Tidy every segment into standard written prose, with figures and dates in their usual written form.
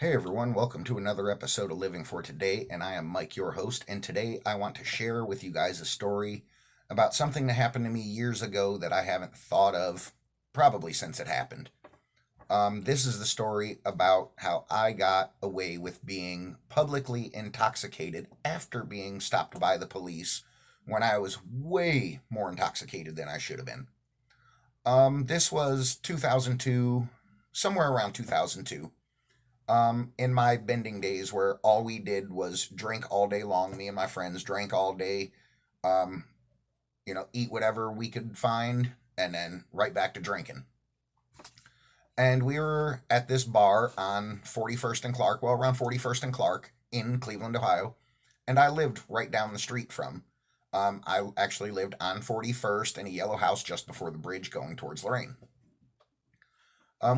Hey everyone, welcome to another episode of Living for Today, and I am Mike, your host. And today I want to share with you guys a story about something that happened to me years ago that I haven't thought of probably since it happened. This is the story about how I got away with being publicly intoxicated after being stopped by the police when I was way more intoxicated than I should have been. This was 2002, somewhere around 2002. In my bending days where all we did was drink all day long. Me and my friends drank all day, um, eat whatever we could find, and then right back to drinking. And we were at this bar on 41st and Clark, well, around 41st and Clark in Cleveland, Ohio. And I lived right down the street from. I actually lived on 41st in a yellow house just before the bridge going towards Lorraine.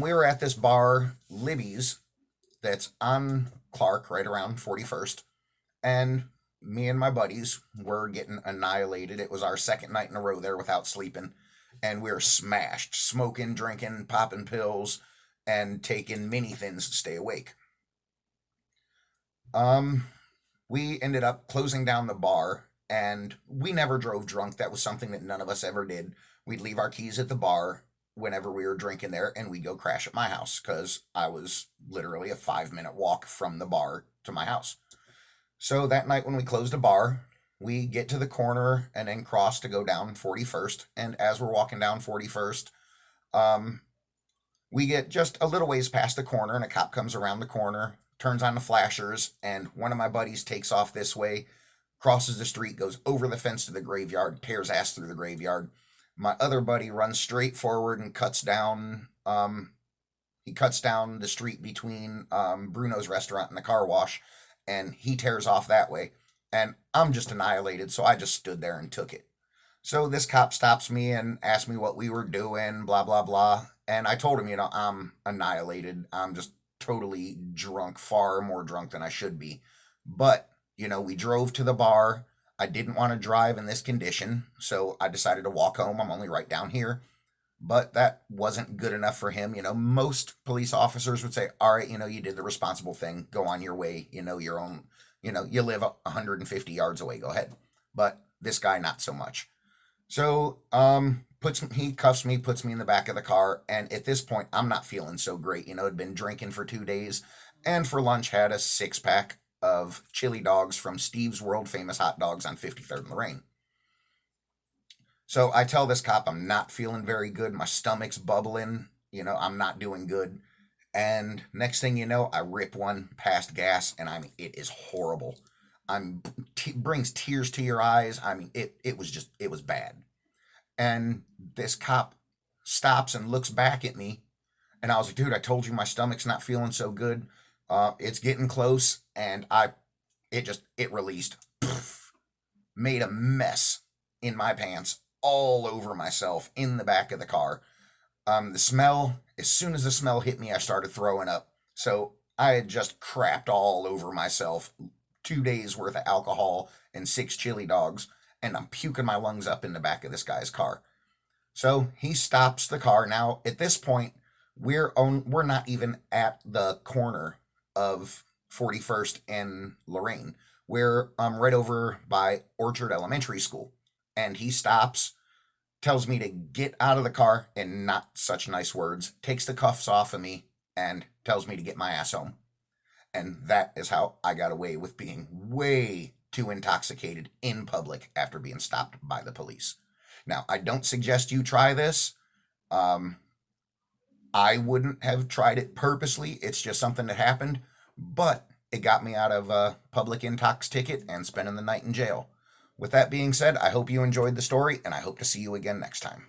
We were at this bar, Libby's, that's on Clark, right around 41st. And me and my buddies were getting annihilated. It was our second night in a row there without sleeping. And we were smashed, smoking, drinking, popping pills, and taking many things to stay awake. Um, we ended up closing down the bar, and we never drove drunk. That was something that none of us ever did. We'd leave our keys at the bar whenever we were drinking there, and we'd go crash at my house because I was literally a 5 minute walk from the bar to my house. So that night when we closed the bar, we get to the corner and then cross to go down 41st. And as we're walking down 41st, um, we get just a little ways past the corner, and a cop comes around the corner, turns on the flashers, and one of my buddies takes off this way, crosses the street, goes over the fence to the graveyard, tears ass through the graveyard. My other buddy runs straight forward and cuts down. He cuts down the street between Bruno's restaurant and the car wash, and he tears off that way. And I'm just annihilated, so I just stood there and took it. So this cop stops me and asks me what we were doing, blah, blah, blah. And I told him, I'm annihilated. I'm just totally drunk, far more drunk than I should be. But, we drove to the bar. I didn't want to drive in this condition, so I decided to walk home. I'm only right down here. But that wasn't good enough for him. Most police officers would say, all right, you did the responsible thing. Go on your way. Your own, you live 150 yards away. Go ahead. But this guy, not so much. So he cuffs me, puts me in the back of the car, and at this point, I'm not feeling so great. Had been drinking for 2 days, and for lunch had a 6 pack of chili dogs from Steve's world famous hot dogs on 53rd and Lorraine. So I tell this cop I'm not feeling very good. My stomach's bubbling. I'm not doing good. And next thing you know, I rip one past gas, and it is horrible. Brings tears to your eyes. It was bad. And this cop stops and looks back at me, and I was like, dude, I told you my stomach's not feeling so good. It's getting close, and it released, made a mess in my pants, all over myself in the back of the car. The smell, as soon as the smell hit me, I started throwing up. So I had just crapped all over myself. 2 days worth of alcohol and 6 chili dogs, and I'm puking my lungs up in the back of this guy's car. So he stops the car. Now at this point, we're not even at the corner of 41st and Lorraine. We're right over by Orchard Elementary School. And he stops, tells me to get out of the car in not such nice words, takes the cuffs off of me, and tells me to get my ass home. And that is how I got away with being way too intoxicated in public after being stopped by the police. Now, I don't suggest you try this. Um, I wouldn't have tried it purposely. It's just something that happened, but it got me out of a public intox ticket and spending the night in jail. With that being said, I hope you enjoyed the story, and I hope to see you again next time.